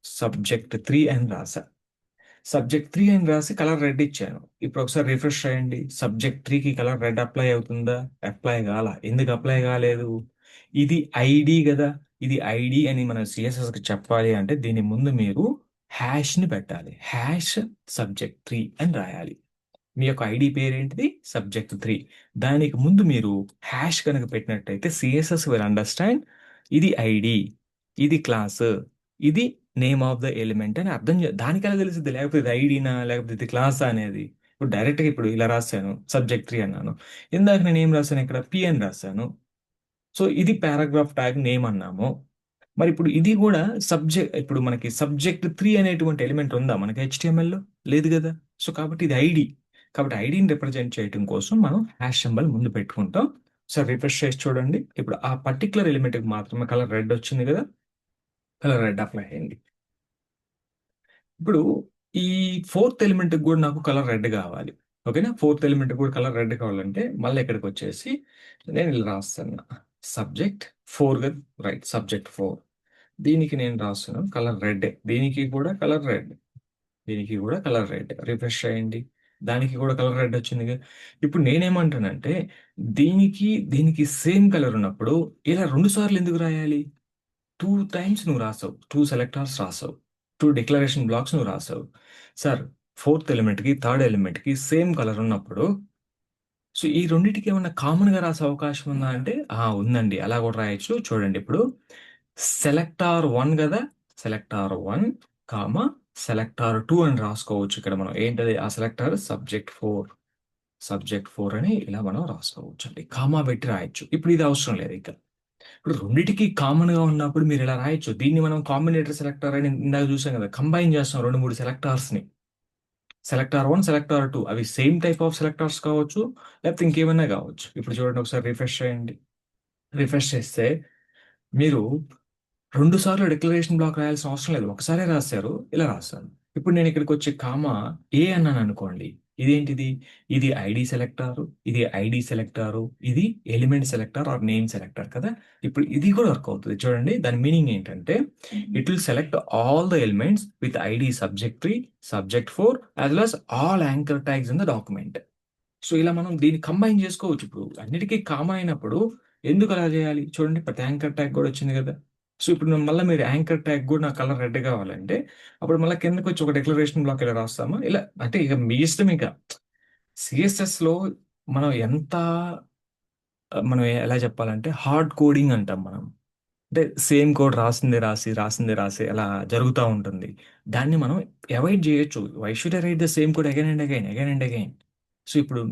సబ్జెక్ట్ 3 అని రాసా. సబ్జెక్ట్ 3 అని రాసి కలర్ రెడ్ ఇచ్చాను. ఇప్పుడు ఒకసారి రిఫ్రెష్ చేయండి. సబ్జెక్ట్ 3కి కలర్ రెడ్ అప్లై అవుతుందా? అప్లై కాల. ఎందుకు అప్లై కాలేదు? ఇది ఐడి కదా. ఇది ఐడి అని మన సిఎస్ఎస్కి చెప్పాలి అంటే దీని ముందు మీరు హ్యాష్ని పెట్టాలి. హ్యాష్ సబ్జెక్ట్ 3 అని రాయాలి. మీ యొక్క ఐడి పేరేంటిది? సబ్జెక్ట్ 3. దానికి ముందు మీరు హ్యాష్ కనుక పెట్టినట్టయితే సిఎస్ఎస్ విల్ అండర్స్టాండ్ ఇది ఐడి, ఇది క్లాస్, ఇది నేమ్ ఆఫ్ ద ఎలిమెంట్ అని అర్థం దానికి ఎలా తెలుస్తుంది? లేకపోతే ఇది ఐడినా లేకపోతే ఇది క్లాసా అనేది. ఇప్పుడు డైరెక్ట్గా ఇప్పుడు ఇలా రాశాను, సబ్జెక్ట్ 3 అన్నాను. ఇందాక నేను ఏం రాశాను? ఇక్కడ పి అని రాశాను. సో ఇది పారాగ్రాఫ్ ట్యాగ్ నేమ్ అన్నాము. మరి ఇప్పుడు ఇది కూడా సబ్జెక్ట్, ఇప్పుడు మనకి సబ్జెక్ట్ 3 అనేటువంటి ఎలిమెంట్ ఉందా మనకి హెచ్టిఎంఎల్లో? లేదు కదా. సో కాబట్టి ఇది ఐడి. కాబట్టి ఐడిని రిప్రజెంట్ చేయడం కోసం మనం హ్యాష్ సింబల్ ముందు పెట్టుకుంటాం. సో రిఫ్రెష్ చేసి చూడండి, ఇప్పుడు ఆ పర్టికులర్ ఎలిమెంట్కి మాత్రమే కలర్ రెడ్ వచ్చింది కదా. కలర్ రెడ్ అప్లై అయింది. ఇప్పుడు ఈ ఫోర్త్ ఎలిమెంట్కి కూడా నాకు కలర్ రెడ్ కావాలి. ఓకేనా? ఫోర్త్ ఎలిమెంట్ కూడా కలర్ రెడ్ కావాలంటే మళ్ళీ ఇక్కడికి వచ్చేసి నేను ఇలా రాస్తాను. సబ్జెక్ట్ 4 కదా, రైట్. సబ్జెక్ట్ 4 దీనికి నేను రాస్తున్నాను కలర్ రెడ్. దీనికి కూడా కలర్ రెడ్, దీనికి కూడా కలర్ రెడ్. రిఫ్రెష్ చేయండి, దానికి కూడా కలర్ రెడ్ వచ్చింది కదా. ఇప్పుడు నేనేమంటానంటే దీనికి దీనికి సేమ్ కలర్ ఉన్నప్పుడు ఇలా 2 సార్లు ఎందుకు రాయాలి? 2 టైమ్స్ నువ్వు రాసావు, 2 సెలెక్టార్స్ రాసావు, 2 డిక్లరేషన్ బ్లాక్స్ నువ్వు రాసావు. సార్, ఫోర్త్ ఎలిమెంట్కి థర్డ్ ఎలిమెంట్కి సేమ్ కలర్ ఉన్నప్పుడు సో ఈ రెండింటికి ఏమన్నా కామన్గా రాసే అవకాశం ఉందా అంటే ఉందండి. అలా కూడా రాయొచ్చు. చూడండి ఇప్పుడు సెలెక్టార్ 1 కదా, సెలెక్టార్ 1 కామా సెలెక్టార్ 2 అని రాసుకోవచ్చు. ఇక్కడ మనం ఏంటది ఆ సెలెక్టార్ సబ్జెక్ట్ 4 అని ఇలా మనం రాసుకోవచ్చు అండి. కామా పెట్టి రాయొచ్చు. ఇప్పుడు ఇది అవసరం లేదు ఇక. ఇప్పుడు రెండిటికి కామన్గా ఉన్నప్పుడు మీరు ఇలా రాయొచ్చు. దీన్ని మనం కాంబినేటర్ సెలెక్టర్ అని ఇందాక చూసాం కదా, కంబైన్ చేస్తాం 2 3 సెలెక్టార్స్ని. సెలెక్టార్ 1, సెలెక్టార్ 2 అవి సేమ్ టైప్ ఆఫ్ సెలెక్టార్స్ కావచ్చు, లేకపోతే ఇంకేమైనా కావచ్చు. ఇప్పుడు చూడండి, ఒకసారి రిఫ్రెష్ చేయండి. రిఫ్రెష్ చేస్తే మీరు 2 సార్లు డిక్లరేషన్ బ్లాక్ రాయాల్సిన అవసరం లేదు. ఒకసారే రాశారు, ఇలా రాశారు. ఇప్పుడు నేను ఇక్కడికి వచ్చి కామా ఏ అన్నాను అనుకోండి. ఇదేంటిది? ఇది ఐడి సెలెక్టారు, ఇది ఐడి సెలెక్టారు, ఇది element selector or name selector కదా. ఇప్పుడు ఇది కూడా వర్క్ అవుతుంది. చూడండి, దాని మీనింగ్ ఏంటంటే it will select all the elements with ID subject 3, subject 4 as well as all anchor tags in the document. So ఇలా మనం దీన్ని కంబైన్ చేసుకోవచ్చు. ఇప్పుడు అన్నిటికీ కామన్ అయినప్పుడు ఎందుకు అలా చేయాలి? చూడండి, ప్రతి యాంకర్ ట్యాగ్ కూడా వచ్చింది కదా. సో ఇప్పుడు మళ్ళీ మీరు యాంకర్ ట్యాగ్ కూడా నాకు కలర్ రెడ్ కావాలంటే అప్పుడు మళ్ళీ కిందకి వచ్చి ఒక డిక్లరేషన్ బ్లాక్ ఇలా రాస్తామా? ఇలా అంటే ఇక మీ ఇష్టం. ఇక సిఎస్ఎస్లో మనం ఎంత మనం ఎలా చెప్పాలంటే హార్డ్ కోడింగ్ అంటాం మనం. అంటే సేమ్ కోడ్ రాసిందే రాసి రాసిందే రాసి అలా జరుగుతూ ఉంటుంది. దాన్ని మనం అవాయిడ్ చేయొచ్చు. Why should I write the same code again and again, again and again? So ఇప్పుడు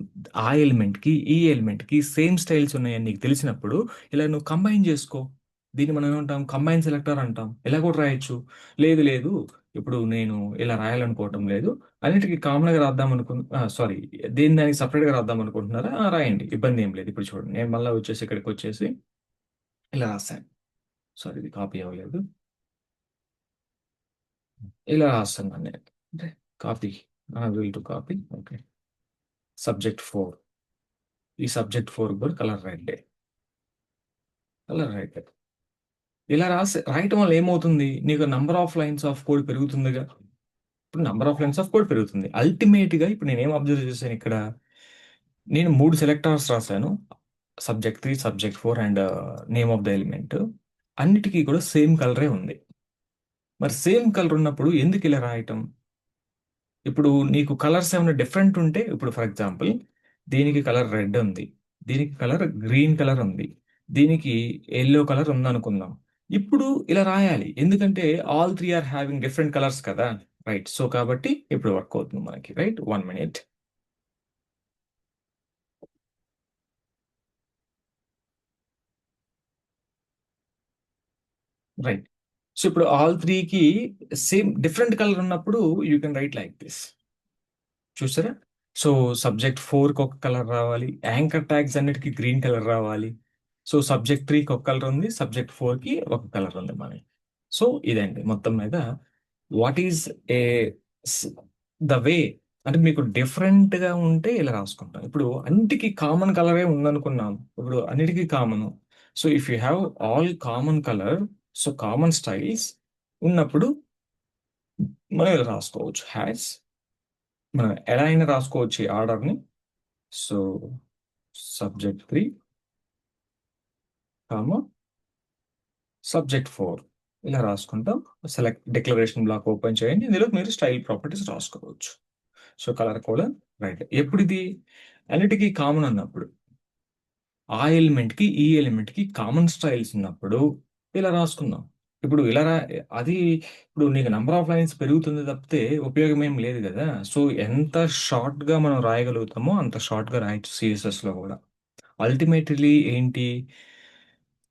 ఆ ఎలిమెంట్కి ఈ ఎలిమెంట్కి సేమ్ స్టైల్స్ ఉన్నాయని నీకు తెలిసినప్పుడు ఇలా నువ్వు కంబైన్ చేసుకో. దీన్ని మనం ఏమంటాం? కంబైన్ సెలెక్టర్ అంటాం. ఇలా కూడా రాయొచ్చు. లేదు లేదు, ఇప్పుడు నేను ఇలా రాయాలనుకోవటం లేదు, అన్నిటికీ కామన్గా రాద్దాం సారీ, దేని దానికి సపరేట్గా రాద్దాం అనుకుంటున్నారా? రాయండి, ఇబ్బంది ఏం లేదు. ఇప్పుడు చూడండి, నేను మళ్ళీ వచ్చేసి ఇక్కడికి వచ్చేసి ఇలా రాశాను. సారీ, ఇది కాపీ అవ్వలేదు. ఇలా రాస్తున్నాను నేను. అంటే copy, will to copy. Okay, subject 4. ఈ సబ్జెక్ట్ 4 కూడా కలర్ రెడ్. కలర్ రెడ్ ఇలా రాయటం వల్ల ఏమవుతుంది? నీకు number of lines of code పెరుగుతుందిగా. ఇప్పుడు number of lines of code పెరుగుతుంది. అల్టిమేట్గా ఇప్పుడు నేను ఏం అబ్జర్వ్ చేశాను ఇక్కడ, నేను 3 సెలెక్టార్స్ రాశాను. Subject 3, subject 4 and name of the element. అన్నిటికీ కూడా సేమ్ కలరే ఉంది. మరి సేమ్ కలర్ ఉన్నప్పుడు ఎందుకు ఇలా రాయటం? ఇప్పుడు నీకు కలర్స్ ఏమైనా డిఫరెంట్ ఉంటే, ఇప్పుడు ఫర్ ఎగ్జాంపుల్ దీనికి కలర్ రెడ్ ఉంది, దీనికి కలర్ గ్రీన్ కలర్ ఉంది, దీనికి ఎల్లో కలర్ ఉంది అనుకుందాం. ఇప్పుడు ఇలా రాయాలి, ఎందుకంటే all three are having different colours కదా. రైట్, సో కాబట్టి ఇప్పుడు వర్క్ అవుతుంది మనకి. Right, 1 minute. రైట్, సో ఇప్పుడు ఆల్ త్రీకి సేమ్ డిఫరెంట్ కలర్ ఉన్నప్పుడు you can write like this. చూసారా? సో సబ్జెక్ట్ ఫోర్కి ఒక కలర్ రావాలి, యాంకర్ ట్యాగ్స్ అన్నిటికీ గ్రీన్ కలర్ రావాలి. సో సబ్జెక్ట్ త్రీకి ఒక కలర్ ఉంది, సబ్జెక్ట్ ఫోర్కి ఒక కలర్ ఉంది మనకి. సో ఇదండి మొత్తం మీద what is a the way. అంటే మీకు different గా ఉంటే ఇలా రాసుకుంటాం. ఇప్పుడు అన్నిటికీ కామన్ కలరే ఉందనుకున్నాం, ఇప్పుడు అన్నిటికీ common. So if you have all common colour, so common styles ఉన్నప్పుడు మనం ఇలా రాసుకోవచ్చు హ్యాస్. మనం ఎలా అయినా రాసుకోవచ్చు ఈ ఆర్డర్ని. సో సబ్జెక్ట్ 3 కామ సబ్జెక్ట్ 4 ఇలా రాసుకుంటాం. సెలెక్ట్ డిక్లరేషన్ బ్లాక్ ఓపెన్ చేయండి, ఇందులో మీరు స్టైల్ ప్రాపర్టీస్ రాసుకోవచ్చు. సో కలర్ కూడా రైట్. ఎప్పుడు ఇది అన్నిటికీ కామన్ అన్నప్పుడు, ఆ ఎలిమెంట్కి ఈ ఎలిమెంట్కి కామన్ స్టైల్స్ ఉన్నప్పుడు ఇలా రాసుకుందాం. ఇప్పుడు ఇలా అది ఇప్పుడు నీకు నంబర్ ఆఫ్ లైన్స్ పెరుగుతుంది తప్పితే ఉపయోగం ఏం లేదు కదా. సో ఎంత షార్ట్గా మనం రాయగలుగుతామో అంత షార్ట్గా రాయొచ్చు సిఎస్ఎస్లో కూడా. అల్టిమేట్లీ ఏంటి,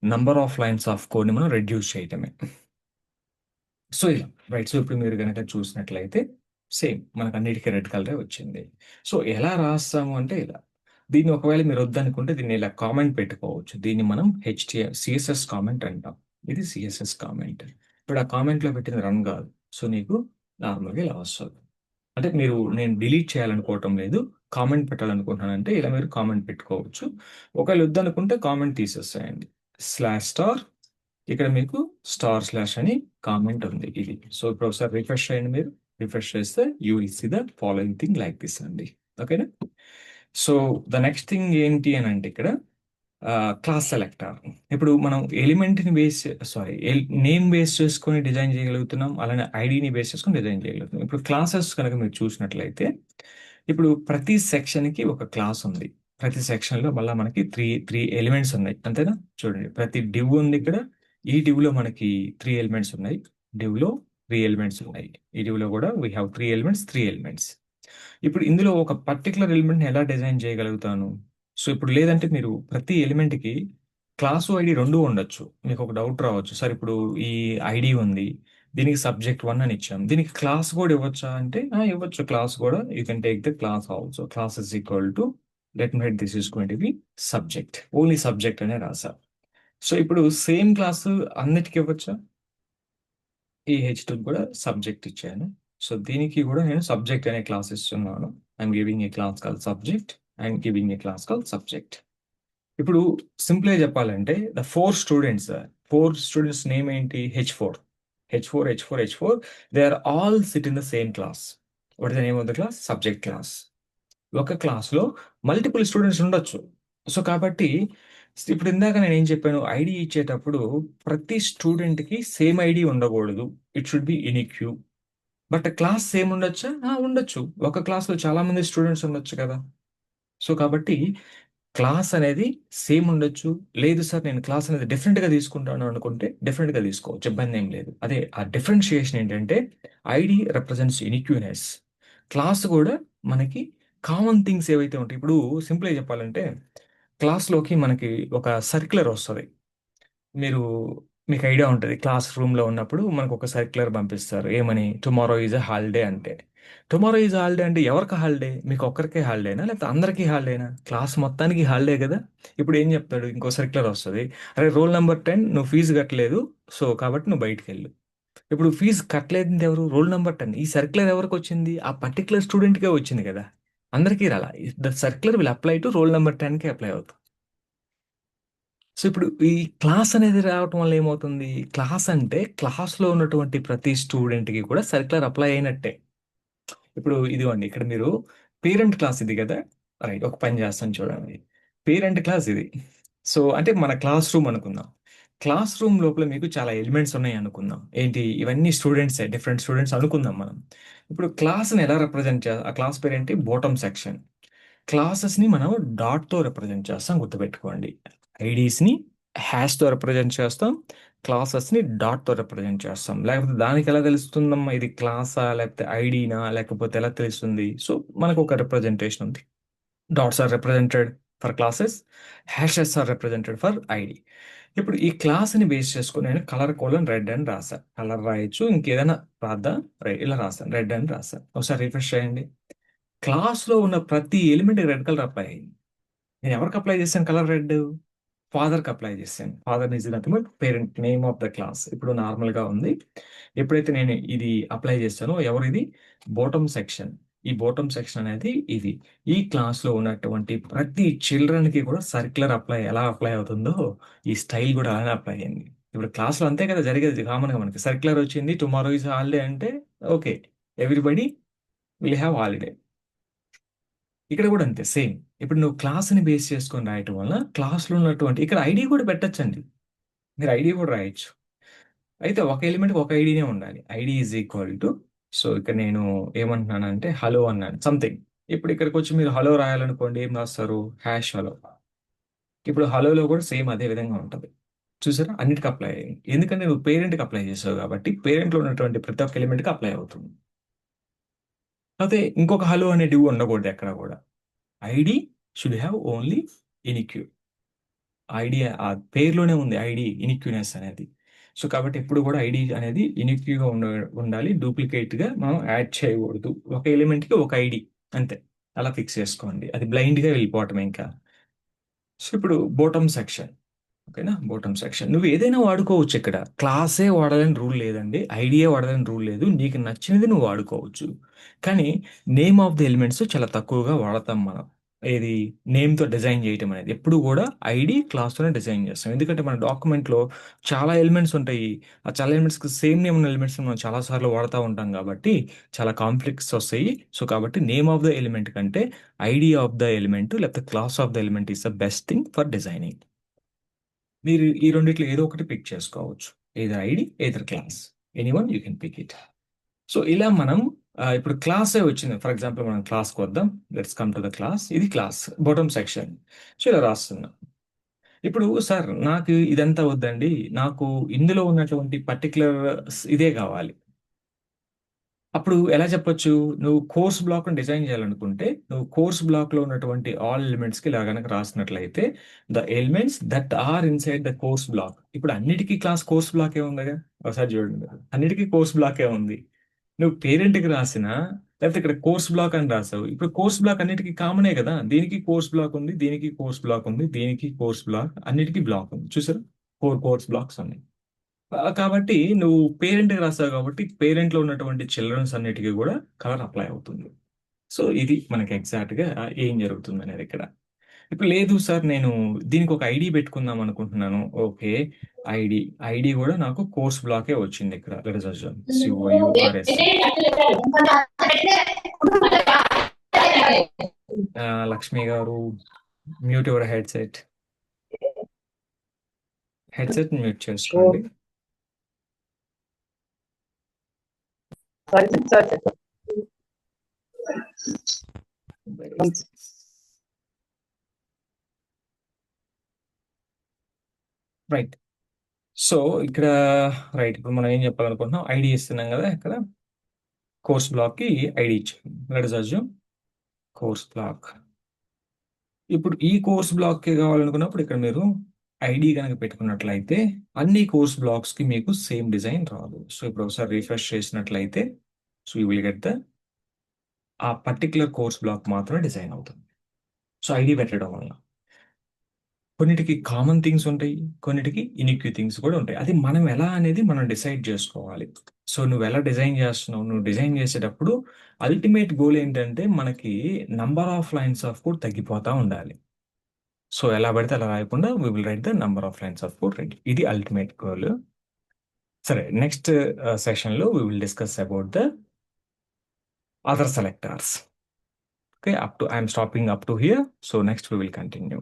నంబర్ ఆఫ్ లైన్స్ ఆఫ్ కోడ్ని మనం రెడ్యూస్ చేయటమే. సో ఇలా రైట్. సో ఇప్పుడు మీరు కనుక చూసినట్లయితే సేమ్ మనకు అన్నిటికీ రెడ్ కలరే వచ్చింది. సో ఎలా రాస్తాము అంటే ఇలా. దీన్ని ఒకవేళ మీరు వద్దనుకుంటే దీన్ని ఇలా కామెంట్ పెట్టుకోవచ్చు. దీన్ని మనం సిఎస్ఎస్ కామెంట్ అంటాం. ఇది సిఎస్ఎస్ కామెంట్. ఇప్పుడు ఆ కామెంట్లో పెట్టిన రన్ కాదు. సో నీకు నార్మల్గా ఇలా వస్తుంది. అంటే మీరు నేను డిలీట్ చేయాలనుకోవటం లేదు, కామెంట్ పెట్టాలనుకుంటున్నానంటే ఇలా మీరు కామెంట్ పెట్టుకోవచ్చు. ఒకవేళ వద్దనుకుంటే కామెంట్ తీసేసేయండి. /* ఇక్కడ మీకు // అని కామెంట్ ఉంది ఇది. సో ఇప్పుడు ఒకసారి రిఫ్రెష్ చేయండి. మీరు రిఫ్రెష్ చేస్తే you will see the following thing like this అండి. ఓకేనా? సో ద నెక్స్ట్ థింగ్ ఏంటి అని అంటే ఇక్కడ క్లాస్ సెలెక్టర్. ఇప్పుడు మనం ఎలిమెంట్ని బేస్ సారీ నేమ్ బేస్ చేసుకొని డిజైన్ చేయగలుగుతున్నాం, అలానే ఐడిని బేస్ చేసుకొని డిజైన్ చేయగలుగుతున్నాం. ఇప్పుడు క్లాసెస్ కనుక మీరు చూసినట్లయితే ఇప్పుడు ప్రతి సెక్షన్కి ఒక క్లాస్ ఉంది. ప్రతి సెక్షన్లో మళ్ళీ మనకి త్రీ త్రీ ఎలిమెంట్స్ ఉన్నాయి, అంతేనా? చూడండి, ప్రతి డివ్ ఉంది ఇక్కడ. ఈ డివ్లో మనకి 3 ఎలిమెంట్స్ ఉన్నాయి, డివ్లో 3 ఎలిమెంట్స్ ఉన్నాయి, ఈ డివ్లో కూడా వీ హ్యావ్ 3 ఎలిమెంట్స్. ఇప్పుడు ఇందులో ఒక పర్టికులర్ ఎలిమెంట్ని ఎలా డిజైన్ చేయగలుగుతాను? సో ఇప్పుడు లేదంటే మీరు ప్రతి ఎలిమెంట్కి క్లాసు ఐడి రెండు ఉండొచ్చు. మీకు ఒక డౌట్ రావచ్చు, సార్ ఇప్పుడు ఈ ఐడి ఉంది, దీనికి సబ్జెక్ట్ 1 అని ఇచ్చాం, దీనికి క్లాస్ కూడా ఇవ్వచ్చా అంటే ఇవ్వచ్చు. క్లాస్ కూడా you can take the class also. Class is equal to let me this is going to B subject, only subject అనే రాసా. సో ఇప్పుడు సేమ్ క్లాసు అన్నిటికీ ఇవ్వచ్చా? ఈ H2 కూడా సబ్జెక్ట్ ఇచ్చాను. సో దీనికి కూడా నేను సబ్జెక్ట్ అనే క్లాస్ ఇస్తున్నాను. I'm giving a class call subject, I'm giving a class call subject. ఇప్పుడు సింపుల్గా చెప్పాలంటే ద 4 స్టూడెంట్స్ నేమ్ ఏంటి? H4. They are all sit in the same class. What is the name of the class? Subject class. ఒక క్లాస్లో multiple students ఉండొచ్చు. So కాబట్టి ఇప్పుడు ఇందాక నేను ఏం చెప్పాను, ఐడి ఇచ్చేటప్పుడు ప్రతి స్టూడెంట్కి సేమ్ ఐడి ఉండకూడదు, it should be ఇనిక్యూ. But class same ఉండొచ్చా? ఉండొచ్చు. ఒక క్లాస్లో చాలా మంది స్టూడెంట్స్ ఉండొచ్చు కదా. సో కాబట్టి క్లాస్ అనేది సేమ్ ఉండొచ్చు. లేదు సార్ నేను క్లాస్ అనేది డిఫరెంట్గా తీసుకుంటాను అనుకుంటే డిఫరెంట్గా తీసుకోవచ్చు, ఇబ్బంది ఏం లేదు. అదే ఆ డిఫరెన్షియేషన్ ఏంటంటే ఐడి రిప్రజెంట్స్ యూనిక్యూనెస్, క్లాస్ కూడా మనకి కామన్ థింగ్స్ ఏవైతే ఉంటాయి. ఇప్పుడు సింపుల్గా చెప్పాలంటే క్లాస్లోకి మనకి ఒక సర్క్యులర్ వస్తుంది. మీరు మీకు ఐడియా ఉంటుంది, క్లాస్ రూమ్లో ఉన్నప్పుడు మనకు ఒక సర్క్యులర్ పంపిస్తారు, ఏమని? టుమారో ఈజ్ అ హాలిడే అంటే. టుమారో ఈజ్ హాలిడే అంటే ఎవరికి హాలిడే? మీకు ఒక్కరికే హాలిడేనా లేకపోతే అందరికీ హాలిడేనా? క్లాస్ మొత్తానికి హాలిడే కదా. ఇప్పుడు ఏం చెప్తాడు, ఇంకో సర్క్యులర్ వస్తుంది, అరే రోల్ నెంబర్ 10 నువ్వు ఫీజు కట్టలేదు, సో కాబట్టి నువ్వు బయటికి వెళ్ళు. ఇప్పుడు ఫీజు కట్టలేదు ఎవరు? Roll number 10. ఈ సర్క్యులర్ ఎవరికి వచ్చింది? ఆ పర్టికులర్ స్టూడెంట్కే వచ్చింది కదా, అందరికీ రాలా. The circular will apply to roll number 10కి అప్లై అవుతుంది. సో ఇప్పుడు ఈ క్లాస్ అనేది రావటం వల్ల ఏమవుతుంది? క్లాస్ అంటే క్లాస్లో ఉన్నటువంటి ప్రతి స్టూడెంట్కి కూడా సర్క్యులర్ అప్లై అయినట్టే. ఇప్పుడు ఇదిగోండి, ఇక్కడ మీరు పేరెంట్ క్లాస్ ఇది కదా. రైట్, ఒక పని చేస్తాను చూడండి. పేరెంట్ క్లాస్ ఇది. సో అంటే మన క్లాస్ రూమ్ అనుకుందాం. క్లాస్ రూమ్ లోపల మీకు చాలా ఎలిమెంట్స్ ఉన్నాయి అనుకుందాం. ఏంటి? ఇవన్నీ స్టూడెంట్సే, డిఫరెంట్ స్టూడెంట్స్ అనుకుందాం మనం. ఇప్పుడు క్లాస్ని ఎలా రిప్రజెంట్ ఆ క్లాస్ పేరు ఏంటి? Bottom section. క్లాసెస్ని మనం డాట్తో రిప్రజెంట్ చేస్తాం, గుర్తుపెట్టుకోండి. ఐడీస్ని హ్యాష్తో రిప్రజెంట్ చేస్తాం, క్లాసెస్ని డాట్తో రిప్రజెంట్ చేస్తాం. లేకపోతే దానికి ఎలా తెలుస్తుందమ్మా ఇది క్లాసా లేకపోతే ఐడీనా, లేకపోతే ఎలా తెలుస్తుంది? సో మనకు ఒక రిప్రజెంటేషన్ ఉంది. Dots are represented for classes, hashes are represented for ID. ఇప్పుడు ఈ క్లాస్ని బేస్ చేసుకుని నేను కలర్ కోలన్ రెడ్ అని రాసా. కలర్ రాయొచ్చు, ఇంకేదైనా రాద్దా? ఇలా రాస్తాను, రెడ్ అని రాస్తాను. ఒకసారి రిఫ్రెష్ చేయండి. క్లాస్లో ఉన్న ప్రతి ఎలిమెంట్ రెడ్ కలర్ అప్లై అయ్యింది. నేను ఎవరికి అప్లై చేశాను కలర్ రెడ్? ఫాదర్కి అప్లై చేశాను. Father is nothing but parent, name of the class. ఇప్పుడు నార్మల్గా ఉంది. ఎప్పుడైతే నేను ఇది అప్లై చేస్తానో, ఎవరు ఇది? Bottom section. ఈ బాటమ్ సెక్షన్ అనేది ఇది. ఈ క్లాస్లో ఉన్నటువంటి ప్రతి చిల్డ్రన్కి కూడా సర్క్యులర్ అప్లై ఎలా అప్లై అవుతుందో ఈ స్టైల్ కూడా అలానే అప్లై అయింది. ఇప్పుడు క్లాస్లో అంతే కదా జరిగేది. కామన్గా మనకి సర్క్యులర్ వచ్చింది, టుమారో ఈజ్ హాలిడే అంటే okay, everybody will have holiday. ఇక్కడ కూడా అంతే సేమ్. ఇప్పుడు నువ్వు క్లాస్ని బేస్ చేసుకొని రాయటం వల్ల క్లాస్లో ఉన్నటువంటి ఇక్కడ ఐడి కూడా పెట్టచ్చండి. మీరు ఐడి కూడా రాయొచ్చు. అయితే ఒక ఎలిమెంట్కి ఒక ఐడినే ఉండాలి. ID is equal to, so ఇక్కడ నేను ఏమంటున్నానంటే హలో అన్నాను సంథింగ్. ఇప్పుడు ఇక్కడికి వచ్చి మీరు హలో రాయాలనుకోండి, ఏం రాస్తారు? Hash hello. ఇప్పుడు హలోలో కూడా సేమ్ అదే విధంగా ఉంటుంది. చూసారా, అన్నిటికీ అప్లై అయ్యింది. ఎందుకంటే నువ్వు పేరెంట్కి అప్లై చేసావు కాబట్టి పేరెంట్లో ఉన్నటువంటి ప్రతి ఒక్క ఎలిమెంట్కి అప్లై అవుతుంది. అయితే ఇంకొక హలో అనే డివ్ ఉండకూడదు ఎక్కడ కూడా. ID should have only ఇనిక్యూ. ID ఆ పేరులోనే ఉంది ఐడి ఇనిక్యూనెస్ అనేది. సో కాబట్టి ఎప్పుడు కూడా ఐడి అనేది ఇనిక్యూగా ఉండాలి. డూప్లికేట్గా మనం యాడ్ చేయకూడదు. ఒక ఎలిమెంట్కి ఒక ఐడి అంతే, అలా ఫిక్స్ చేసుకోండి. అది బ్లైండ్గా వెళ్ళిపోవటం ఇంకా. సో ఇప్పుడు బోటమ్ సెక్షన్, ఓకేనా? బాటమ్ సెక్షన్ నువ్వు ఏదైనా వాడుకోవచ్చు. ఇక్కడ క్లాసే వాడాలని రూల్ లేదండి, ఐడియా వాడాలని రూల్ లేదు. నీకు నచ్చినది నువ్వు వాడుకోవచ్చు. కానీ నేమ్ ఆఫ్ ది ఎలిమెంట్స్ చాలా తక్కువగా వాడతాం మనం. ఏది నేమ్తో డిజైన్ చేయటం అనేది ఎప్పుడు కూడా ఐడి క్లాస్తోనే డిజైన్ చేస్తాం. ఎందుకంటే మన డాక్యుమెంట్లో చాలా ఎలిమెంట్స్ ఉంటాయి. ఆ చాలా ఎలిమెంట్స్కి సేమ్ నేమ్ ఉన్న ఎలిమెంట్స్ మనం చాలాసార్లు వాడుతూ ఉంటాం కాబట్టి చాలా కాన్ఫ్లిక్ట్స్ వస్తాయి. సో కాబట్టి నేమ్ ఆఫ్ ద ఎలిమెంట్ కంటే ఐడి ఆఫ్ ద ఎలిమెంట్ లేకపోతే class of the element is the best thing for designing. మీరు ఈ రెండిట్లో ఏదో ఒకటి పిక్ చేసుకోవచ్చు. Either ID, either class, anyone you can pick it. So ఇలా మనం ఇప్పుడు క్లాసే వచ్చింది. ఫర్ ఎగ్జాంపుల్ మనం క్లాస్కి వద్దాం. Let's come to the class. ఇది క్లాస్ బాటమ్ సెక్షన్. సో ఇలా రాస్తున్నా. ఇప్పుడు సార్ నాకు ఇదంతా వద్దండి, నాకు ఇందులో ఉన్నటువంటి పర్టికులర్ ఇదే కావాలి. అప్పుడు ఎలా చెప్పొచ్చు? నువ్వు కోర్స్ బ్లాక్ని డిజైన్ చేయాలనుకుంటే నువ్వు కోర్స్ బ్లాక్లో ఉన్నటువంటి ఆల్ ఎలిమెంట్స్కి ఇలా కనుక రాసినట్లయితే the elements that are inside the course block. ఇప్పుడు అన్నిటికీ క్లాస్ కోర్స్ బ్లాకే ఉందిగా. ఒకసారి చూడండి మీరు. అన్నిటికీ కోర్స్ బ్లాకే ఉంది. నువ్వు పేరెంట్కి రాసినా లేకపోతే ఇక్కడ కోర్స్ బ్లాక్ అని రాసావు. ఇప్పుడు కోర్స్ బ్లాక్ అన్నిటికీ కామనే కదా. దీనికి కోర్స్ బ్లాక్ ఉంది, దీనికి కోర్స్ బ్లాక్ ఉంది, దీనికి కోర్స్ బ్లాక్, అన్నిటికీ బ్లాక్ ఉంది. చూసారు, 4 కోర్స్ బ్లాక్స్ ఉన్నాయి. కాబట్టి నువ్వు పేరెంట్కి రాస్తావు కాబట్టి పేరెంట్లో ఉన్నటువంటి చిల్డ్రన్స్ అన్నిటికీ కూడా కలర్ అప్లై అవుతుంది. సో ఇది మనకి ఎగ్జాక్ట్గా ఏం జరుగుతుంది అనేది ఇక్కడ. ఇప్పుడు లేదు సార్ నేను దీనికి ఒక ఐడి పెట్టుకుందాం అనుకుంటున్నాను. ఓకే, ఐడి ఐడి కూడా నాకు కోర్స్ బ్లాకే వచ్చింది ఇక్కడ. Let us assume COURS. Lakshmi garu, mute your headset. Headset mute చేసుకోండి. రైట్. సో ఇక్కడ రైట్, ఇప్పుడు మనం ఏం చెప్పాలనుకుంటున్నాం? ఐడి ఇస్తున్నాం కదా ఇక్కడ. కోర్స్ బ్లాక్కి ఐడి ఇచ్చాం. Let us assume course block. ఇప్పుడు ఈ కోర్స్ బ్లాక్కి కావాలనుకున్నప్పుడు ఇక్కడ మీరు ఐడి కనుక పెట్టుకున్నట్లయితే అన్ని కోర్స్ బ్లాక్స్కి మీకు సేమ్ డిజైన్ రాదు. సో ఇప్పుడు ఒకసారి రిఫ్రెష్ చేసినట్లయితే so you will get the ఆ పర్టికులర్ కోర్స్ బ్లాక్ మాత్రమే డిజైన్ అవుతుంది. సో ఐడి పెట్టడం వల్ల కొన్నిటికి కామన్ థింగ్స్ ఉంటాయి, కొన్నిటికి ఇనిక్యూ థింగ్స్ కూడా ఉంటాయి. అది మనం ఎలా అనేది మనం డిసైడ్ చేసుకోవాలి. సో నువ్వు ఎలా డిజైన్ చేస్తున్నావు? నువ్వు డిజైన్ చేసేటప్పుడు అల్టిమేట్ గోల్ ఏంటంటే మనకి number of lines of code తగ్గిపోతూ ఉండాలి. సో ఎలా పడితే అలా రాయకుండా we will write the number of lines of code right. ఇది అల్టిమేట్ గోల్. సరే, నెక్స్ట్ సెషన్లో we will discuss about the other selectors. Okay, up to I'm stopping up to here. So next we will continue.